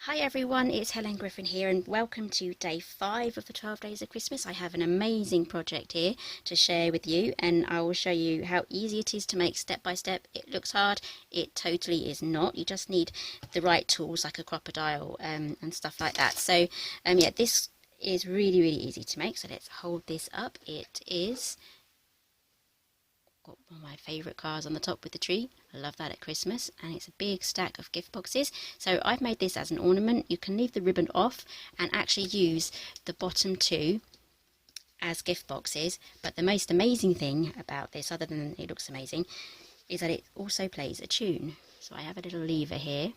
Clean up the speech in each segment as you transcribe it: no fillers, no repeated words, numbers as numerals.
Hi everyone, it's Helen Griffin here and welcome to day 5 of the 12 days of Christmas. I have an amazing project here to share with you and I will show you how easy it is to make step by step. It looks hard, it totally is not. You just need the right tools like a Crop-A-Dile and stuff like that. So yeah, this is really easy to make. So let's hold this up. It is got one of my favourite cards on the top with the tree. I love that at Christmas, and it's a big stack of gift boxes. So I've made this as an ornament. You can leave the ribbon off and actually use the bottom two as gift boxes, but the most amazing thing about this, other than it looks amazing, is that it also plays a tune. So I have a little lever here.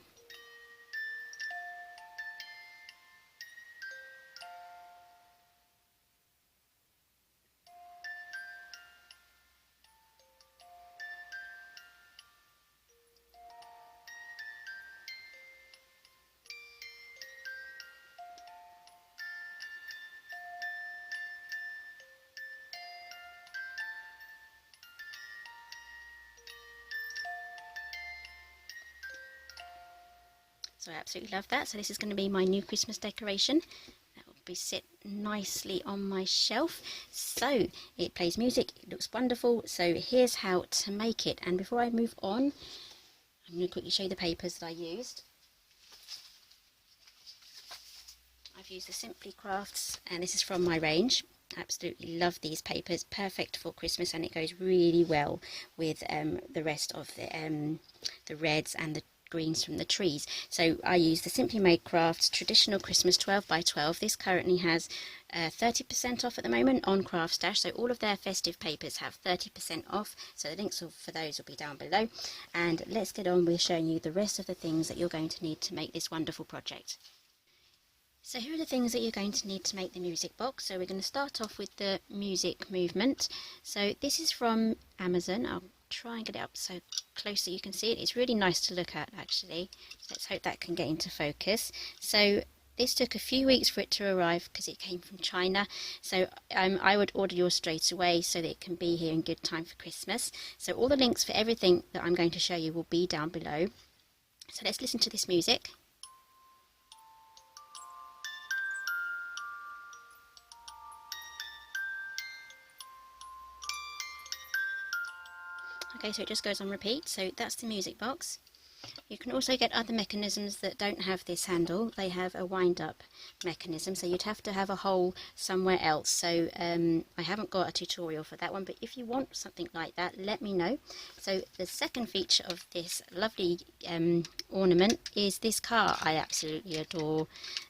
So I absolutely love that. So this is going to be my new Christmas decoration. That will be sit nicely on my shelf. So it plays music, it looks wonderful. So here's how to make it. And before I move on, I'm going to quickly show you the papers that I used. I've used the Simply Crafts, and this is from my range. Absolutely love these papers, perfect for Christmas, and it goes really well with the rest of the reds and the greens from the trees. So I use the Simply Made Crafts Traditional Christmas 12 by 12. This currently has 30% off at the moment on Craftstash, so all of their festive papers have 30% off, so the links for those will be down below. And let's get on with showing you the rest of the things that you're going to need to make this wonderful project. So here are the things that you're going to need to make the music box. So we're going to start off with the music movement. So this is from Amazon. I'll try and get it up so close that you can see it. It's really nice to look at, actually. Let's hope that can get into focus. So this took a few weeks for it to arrive because it came from China. So I would order yours straight away so that it can be here in good time for Christmas. So all the links for everything that I'm going to show you will be down below. So let's listen to this music. Okay, so it just goes on repeat. So that's the music box. You can also get other mechanisms that don't have this handle. They have a wind-up mechanism, so you'd have to have a hole somewhere else. So I haven't got a tutorial for that one, but if you want something like that, let me know. So the second feature of this lovely ornament is this car. I absolutely adore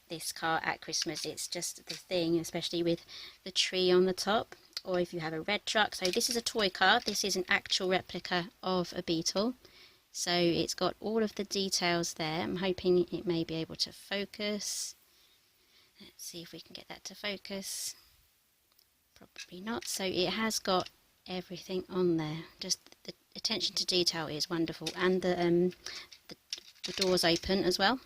this car at Christmas. It's just the thing, especially with the tree on the top. Or if you have a red truck. So this is a toy car. This is an actual replica of a Beetle. So it's got all of the details there. I'm hoping it may be able to focus. Let's see if we can get that to focus. Probably not. So it has got everything on there. Just the attention to detail is wonderful. And the doors open as well.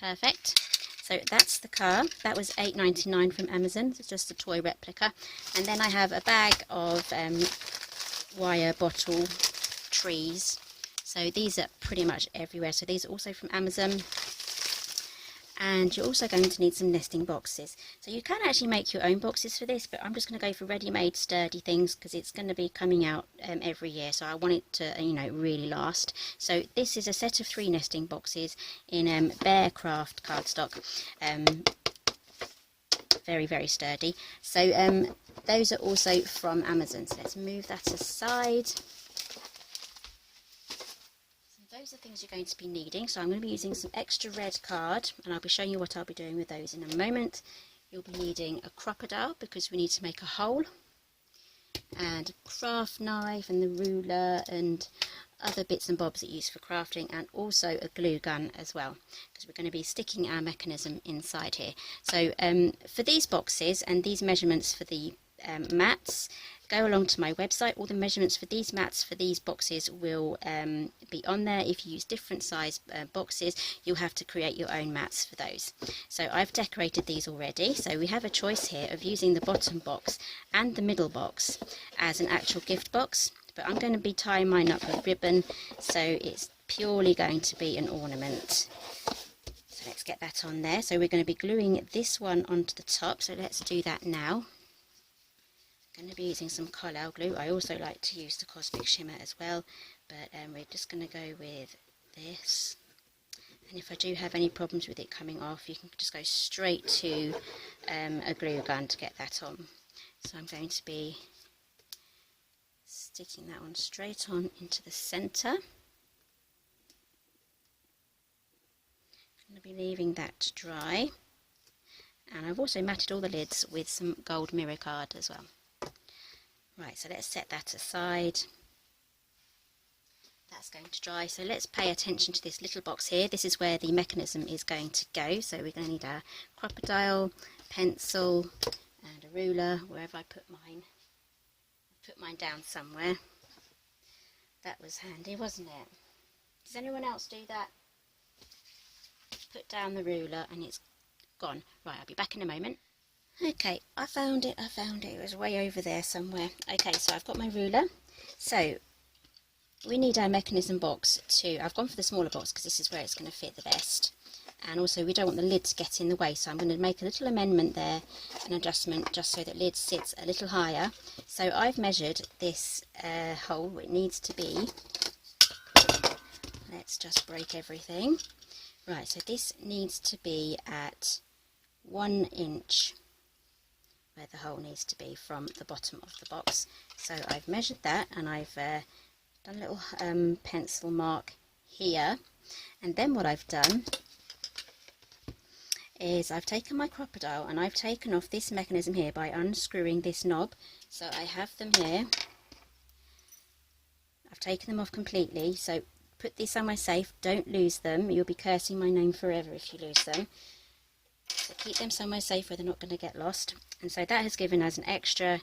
Perfect. So that's the car. That was $8.99 from Amazon. It's just a toy replica. And then I have a bag of wire bottle trees. So these are pretty much everywhere. So these are also from Amazon. And you're also going to need some nesting boxes. So you can actually make your own boxes for this, but I'm just going to go for ready-made sturdy things because it's going to be coming out every year. So I want it to, really last. So this is a set of 3 nesting boxes in Bear Craft cardstock. Very sturdy. So those are also from Amazon. So let's move that aside. Those are things you're going to be needing. So I'm going to be using some extra red card, and I'll be showing you what I'll be doing with those in a moment. You'll be needing a Crop-A-Dile because we need to make a hole, and a craft knife and the ruler and other bits and bobs that you use for crafting, and also a glue gun as well because we're going to be sticking our mechanism inside here. So for these boxes and these measurements for the mats, go along to my website. All the measurements for these mats for these boxes will be on there. If you use different size boxes, you'll have to create your own mats for those. So I've decorated these already. So we have a choice here of using the bottom box and the middle box as an actual gift box, but I'm going to be tying mine up with ribbon, so it's purely going to be an ornament. So let's get that on there. So we're going to be gluing this one onto the top, so let's do that now. I'm going to be using some Carlisle glue. I also like to use the Cosmic Shimmer as well, but we're just going to go with this. And if I do have any problems with it coming off, you can just go straight to a glue gun to get that on. So I'm going to be sticking that one straight on into the centre. I'm going to be leaving that to dry. And I've also matted all the lids with some gold mirror card as well. Right, so let's set that aside. That's going to dry, so let's pay attention to this little box here. This is where the mechanism is going to go, so we're going to need a Crop-A-Dile, pencil and a ruler, wherever I put mine. I put mine down somewhere. That was handy, wasn't it? Does anyone else do that? Put down the ruler and it's gone. Right, I'll be back in a moment. Okay, I found it, it was way over there somewhere. Okay, so I've got my ruler. So we need our mechanism box to, I've gone for the smaller box because this is where it's going to fit the best. And also we don't want the lid to get in the way, so I'm going to make a little amendment there, an adjustment, just so that lid sits a little higher. So I've measured this hole, it needs to be, let's just break everything. Right, so this needs to be at 1 inch, where the hole needs to be from the bottom of the box. So I've measured that and I've done a little pencil mark here, and then what I've done is I've taken my Crop-A-Dile and I've taken off this mechanism here by unscrewing this knob. So I have them here, I've taken them off completely, so put these somewhere safe, don't lose them, you'll be cursing my name forever if you lose them. So keep them somewhere safe where they're not going to get lost. And so that has given us an extra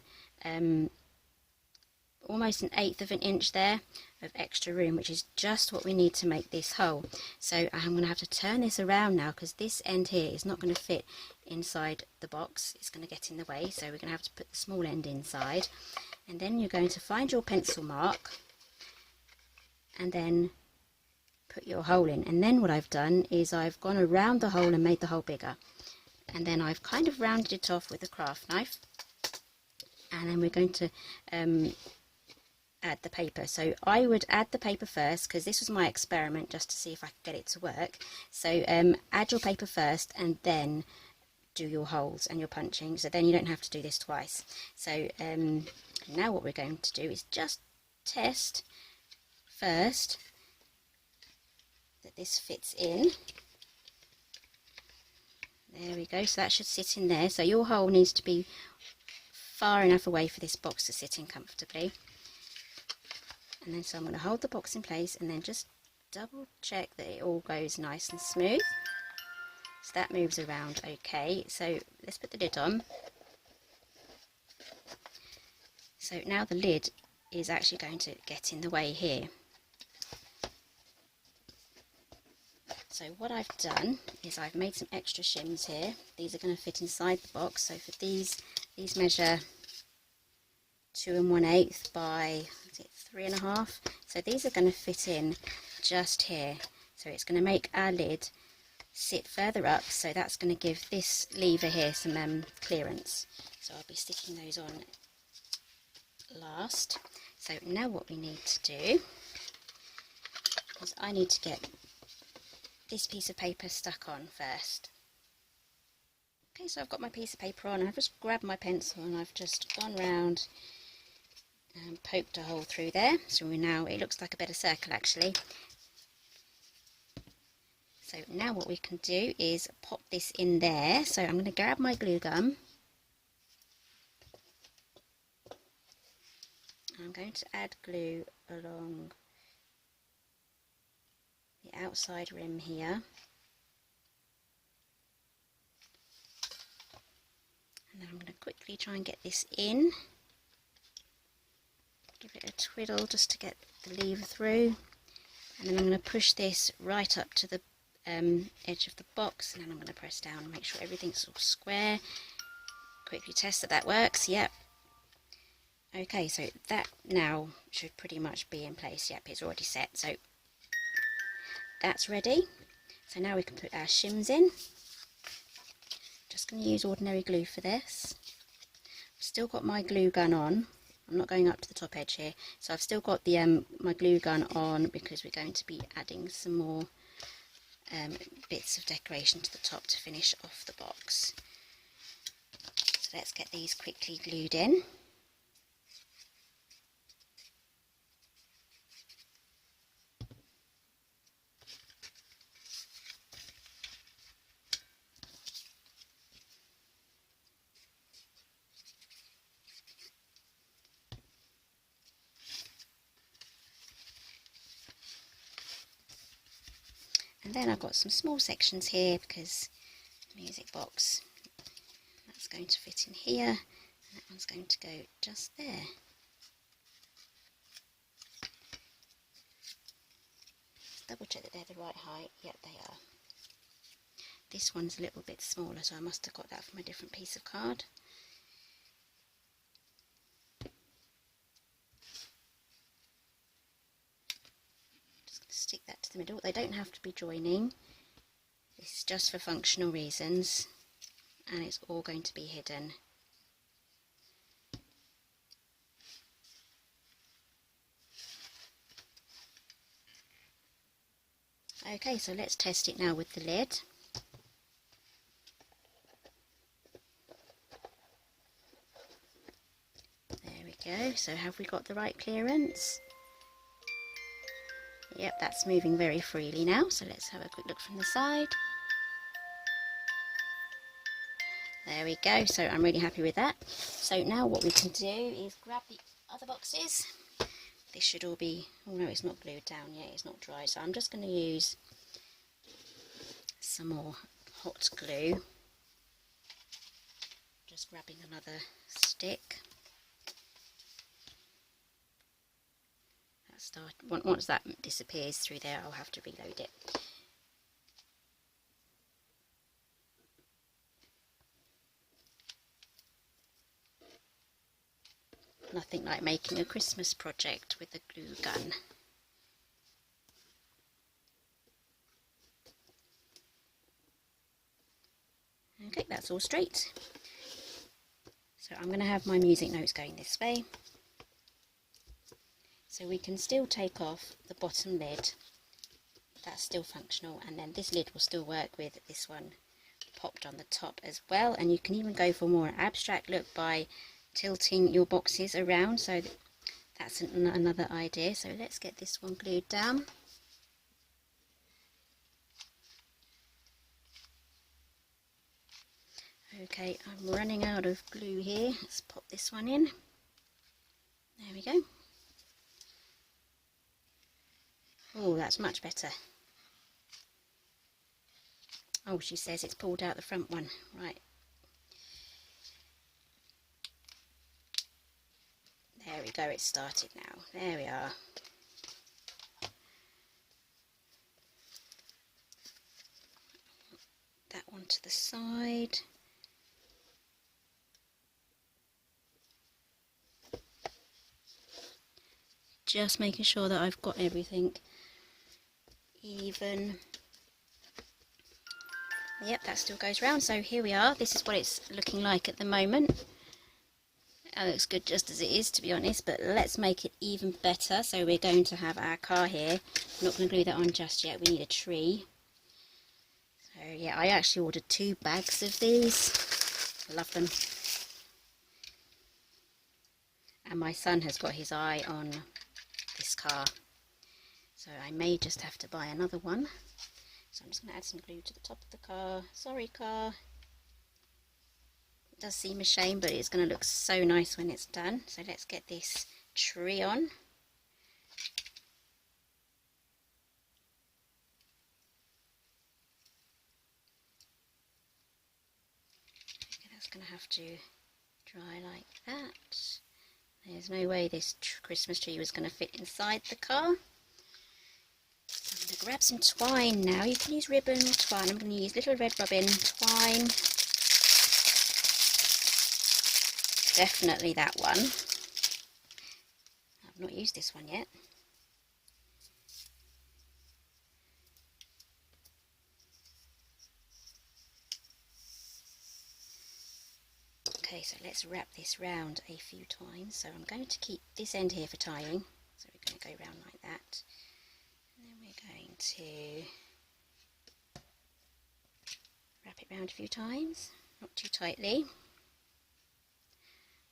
almost 1/8 of an inch there of extra room, which is just what we need to make this hole. So I'm going to have to turn this around now because this end here is not going to fit inside the box, it's going to get in the way, so we're going to have to put the small end inside. And then you're going to find your pencil mark and then put your hole in. And then what I've done is I've gone around the hole and made the hole bigger, and then I've kind of rounded it off with a craft knife, and then we're going to add the paper. So I would add the paper first because this was my experiment just to see if I could get it to work. So add your paper first and then do your holes and your punching, so then you don't have to do this twice. So now what we're going to do is just test first that this fits in. There we go, so that should sit in there. So your hole needs to be far enough away for this box to sit in comfortably. And then so I'm going to hold the box in place and then just double check that it all goes nice and smooth. So that moves around okay. So let's put the lid on. So now the lid is actually going to get in the way here. So what I've done is I've made some extra shims here. These are going to fit inside the box. So for these measure 2 1/8 by 3.5. So these are going to fit in just here. So it's going to make our lid sit further up. So that's going to give this lever here some clearance. So I'll be sticking those on last. So now what we need to do is I need to get this piece of paper stuck on first. Okay, so I've got my piece of paper on and I've just grabbed my pencil and I've just gone round and poked a hole through there. So now it looks like a better circle actually. So now what we can do is pop this in there. So I'm going to grab my glue gun. I'm going to add glue along the outside rim here. And then I'm going to quickly try and get this in. Give it a twiddle just to get the lever through. And then I'm going to push this right up to the edge of the box, and then I'm going to press down and make sure everything's all square. Quickly test that that works. Yep. Okay, so that now should pretty much be in place. Yep, it's already set. So that's ready. So now we can put our shims in. Just going to use ordinary glue for this. I've still got my glue gun on. I'm not going up to the top edge here. So I've still got the my glue gun on because we're going to be adding some more bits of decoration to the top to finish off the box. So let's get these quickly glued in. And then I've got some small sections here because the music box, that's going to fit in here, and that one's going to go just there. Double check that they're the right height. Yep, they are. This one's a little bit smaller, so I must have got that from a different piece of card. Stick that to the middle. They don't have to be joining. This is just for functional reasons, and it's all going to be hidden. Okay, so let's test it now with the lid. There we go. So have we got the right clearance? Yep, that's moving very freely now, so let's have a quick look from the side. There we go, so I'm really happy with that. So now what we can do is grab the other boxes. This should all be, oh no, it's not glued down yet, it's not dry, so I'm just going to use some more hot glue. Just grabbing another stick. Once that disappears through there, I'll have to reload it. Nothing like making a Christmas project with a glue gun. Okay, that's all straight. So I'm going to have my music notes going this way. So we can still take off the bottom lid, that's still functional, and then this lid will still work with this one popped on the top as well. And you can even go for a more abstract look by tilting your boxes around, so that's another idea. So let's get this one glued down. Okay, I'm running out of glue here. Let's pop this one in. There we go. Oh, that's much better. Oh, she says it's pulled out the front one. Right. There we go, it's started now. There we are. That one to the side. Just making sure that I've got everything even. Yep, that still goes round. So here we are. This is what it's looking like at the moment. It looks good just as it is, to be honest, but let's make it even better. So we're going to have our car here. I'm not going to glue that on just yet. We need a tree. So yeah, I actually ordered 2 bags of these. I love them. And my son has got his eye on this car, so I may just have to buy another one. So I'm just going to add some glue to the top of the car. Sorry, car. It does seem a shame, but it's going to look so nice when it's done. So let's get this tree on. Okay, that's going to have to dry like that. There's no way this Christmas tree was going to fit inside the car. I'm going to grab some twine now. You can use ribbon or twine. I'm going to use little red robin twine. Definitely that one. I've not used this one yet. Okay, so let's wrap this round a few times. So I'm going to keep this end here for tying. So we're going to go round like that. And then we're going to wrap it round a few times, not too tightly.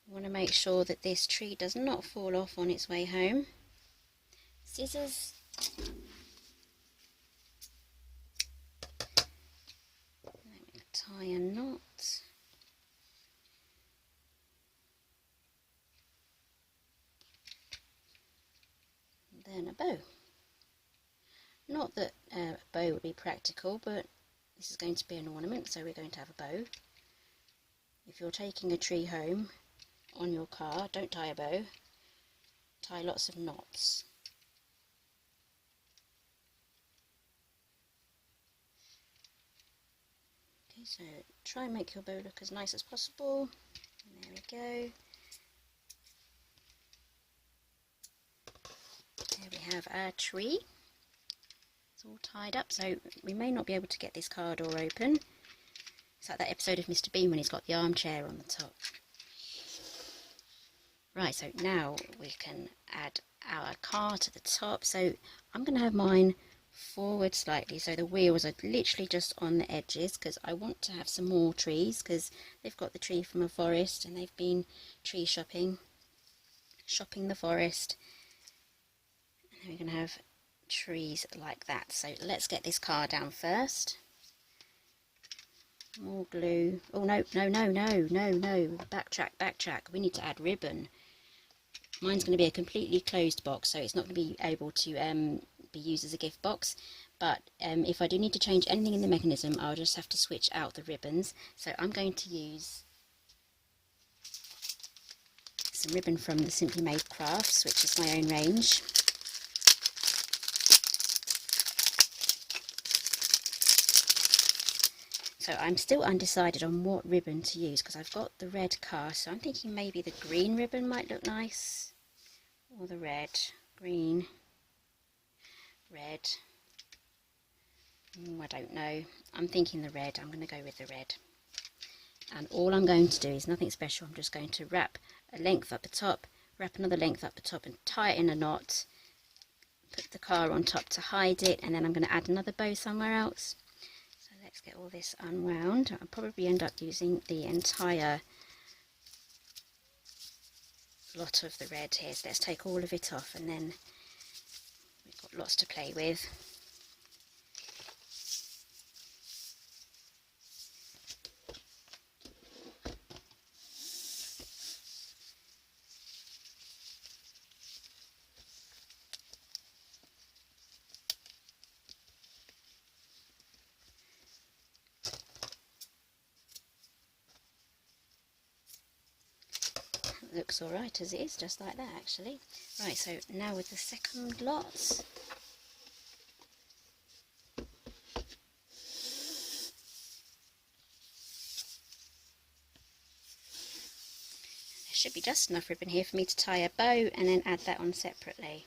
We want to make sure that this tree does not fall off on its way home. Scissors. And then we can tie a knot. Then a bow. Not that a bow would be practical, but this is going to be an ornament, so we're going to have a bow. If you're taking a tree home on your car, don't tie a bow, tie lots of knots. Okay, so try and make your bow look as nice as possible. And there we go. There we have our tree. It's all tied up, so we may not be able to get this car door open. It's like that episode of Mr. Bean when he's got the armchair on the top. Right, so now we can add our car to the top. So I'm going to have mine forward slightly, so the wheels are literally just on the edges, because I want to have some more trees, because they've got the tree from a forest and they've been tree shopping the forest. And we're going to have trees like that. So let's get this car down first. More glue. Oh no, backtrack. We need to add ribbon. Mine's going to be a completely closed box, so it's not going to be able to be used as a gift box. But if I do need to change anything in the mechanism, I'll just have to switch out the ribbons. So I'm going to use some ribbon from the Simply Made Crafts, which is my own range. So I'm still undecided on what ribbon to use, because I've got the red car, so I'm thinking maybe the green ribbon might look nice, or the red, green, red. I don't know. I'm thinking the red. I'm going to go with the red. And all I'm going to do is nothing special. I'm just going to wrap a length up the top, wrap another length up the top and tie it in a knot, put the car on top to hide it, and then I'm going to add another bow somewhere else. Let's get all this unwound. I'll probably end up using the entire lot of the red here. So let's take all of it off, and then we've got lots to play with. Looks alright as it is, just like that actually. Right, so now with the second lot. There should be just enough ribbon here for me to tie a bow and then add that on separately.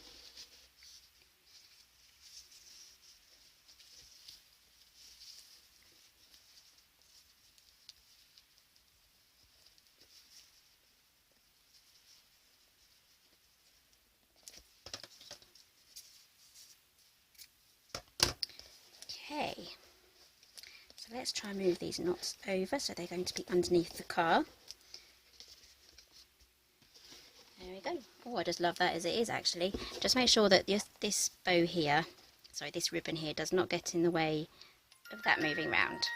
Okay, so let's try and move these knots over so they're going to be underneath the car. There we go. Oh, I just love that as it is actually. Just make sure that this bow here, sorry, this ribbon here does not get in the way of that moving round.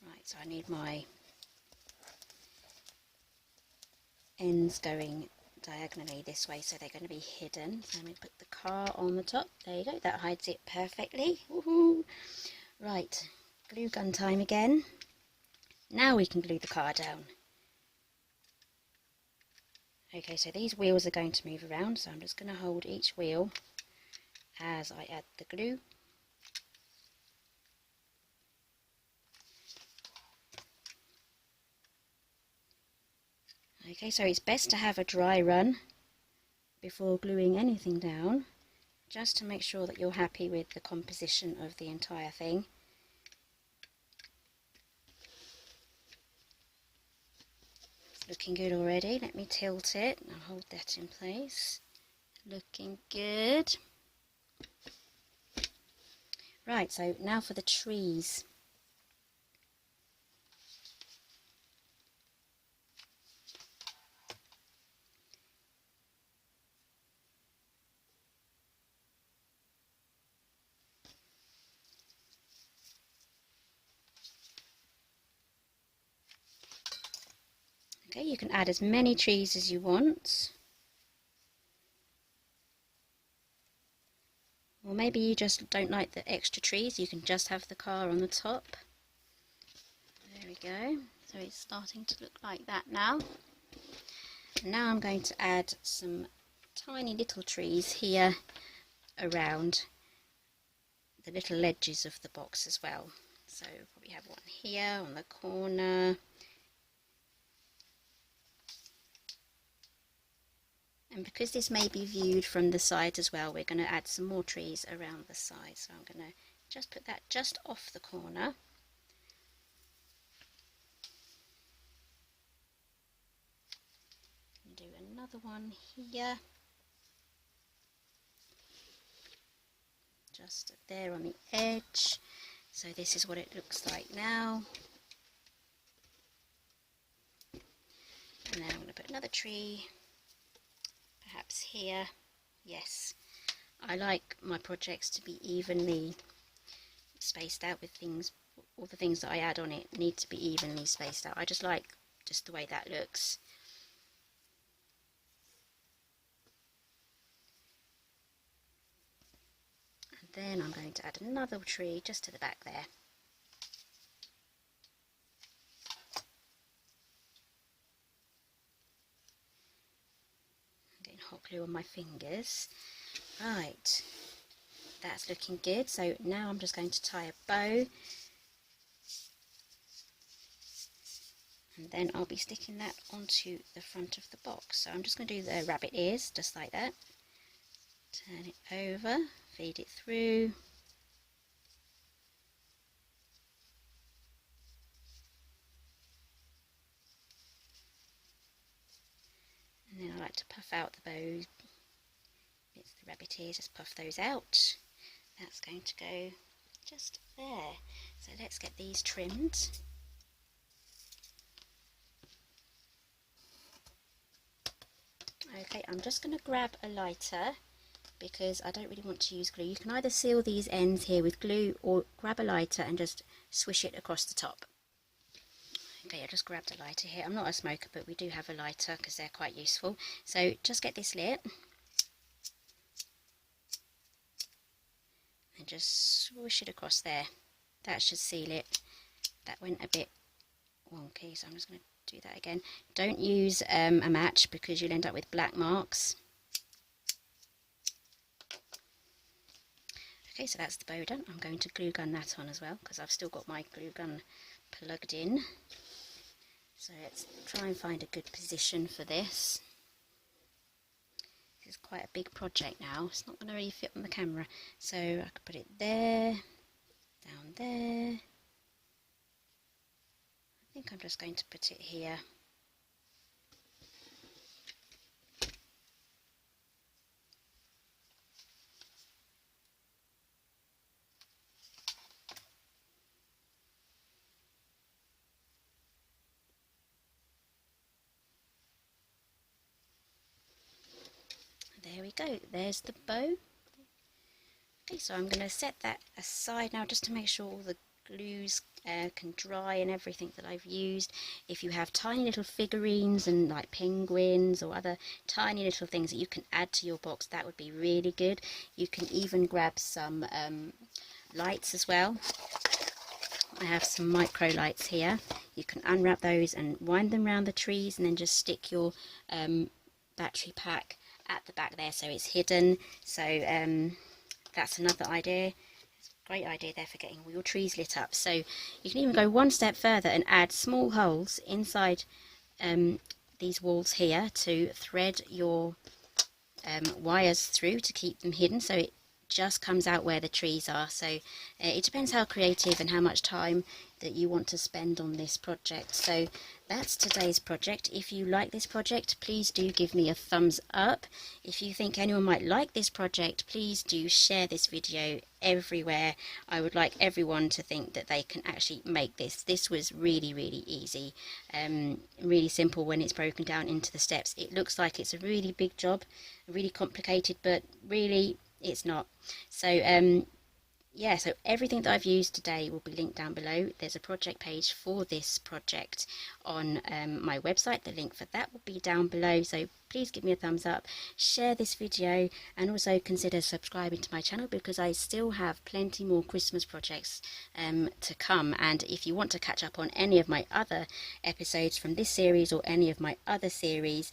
Right, so I need my ends going diagonally this way, so they're going to be hidden. So I'm going to put the car on the top. There you go, that hides it perfectly. Woohoo! Right, glue gun time again. Now we can glue the car down. Okay, so these wheels are going to move around, so I'm just going to hold each wheel as I add the glue. Okay, so it's best to have a dry run before gluing anything down, just to make sure that you're happy with the composition of the entire thing. Looking good already. Let me tilt it. I'll hold that in place. Looking good. Right, so now for the trees. Okay, you can add as many trees as you want. Or maybe you just don't like the extra trees, you can just have the car on the top. There we go. So it's starting to look like that now. And now I'm going to add some tiny little trees here around the little ledges of the box as well. So probably have one here on the corner. And because this may be viewed from the side as well, we're going to add some more trees around the side. So I'm going to just put that just off the corner. And do another one here. Just there on the edge. So this is what it looks like now. And then I'm going to put another tree. Perhaps here. Yes, I like my projects to be evenly spaced out with things. All the things that I add on it need to be evenly spaced out. I just like the way that looks. And then I'm going to add another tree just to the back there. Hot glue on my fingers. Right, that's looking good. So now I'm just going to tie a bow, and then I'll be sticking that onto the front of the box. So I'm just going to do the rabbit ears just like that. Turn it over, feed it through. And then I like to puff out the bow bits, the rabbit ears, just puff those out. That's going to go just there. So let's get these trimmed. Okay, I'm just going to grab a lighter because I don't really want to use glue. You can either seal these ends here with glue or grab a lighter and just swish it across the top. Okay, I just grabbed a lighter here. I'm not a smoker, but we do have a lighter because they're quite useful. So just get this lit and just swish it across there. That should seal it. That went a bit wonky, so I'm just going to do that again. Don't use a match because you'll end up with black marks. Okay, so that's the bow done. I'm going to glue gun that on as well because I've still got my glue gun plugged in. So let's try and find a good position for this. This is quite a big project now. It's not going to really fit on the camera. So I could put it there, down there. I think I'm just going to put it here. There we go, there's the bow. Okay, so I'm going to set that aside now just to make sure all the glues can dry and everything that I've used. If you have tiny little figurines and like penguins or other tiny little things that you can add to your box, that would be really good. You can even grab some lights as well. I have some micro lights here. You can unwrap those and wind them around the trees and then just stick your battery pack at the back there so it's hidden. So that's another idea. It's a great idea there for getting all your trees lit up. So you can even go one step further and add small holes inside these walls here to thread your wires through to keep them hidden, so just comes out where the trees are. So it depends how creative and how much time that you want to spend on this project. So that's today's project. If you like this project, please do give me a thumbs up. If you think anyone might like this project, please do share this video everywhere. I would like everyone to think that they can actually make this. This was really, really easy, really simple when it's broken down into the steps. It looks like it's a really big job, really complicated, but really it's not. So yeah, so everything that I've used today will be linked down below. There's a project page for this project on my website. The link for that will be down below, so please give me a thumbs up, share this video, and also consider subscribing to my channel, because I still have plenty more Christmas projects to come. And if you want to catch up on any of my other episodes from this series or any of my other series,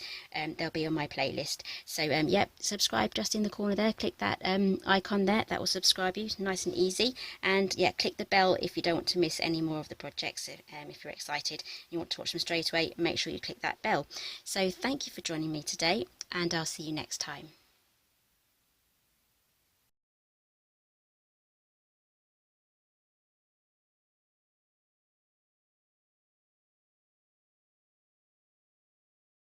they'll be on my playlist. So yep, subscribe just in the corner there. Click that icon there, that will subscribe you, nice and easy. And yeah, click the bell if you don't want to miss any more of the projects. If you're excited, you want to watch them straight away, make sure you click that bell. So thank you for joining me today, and I'll see you next time.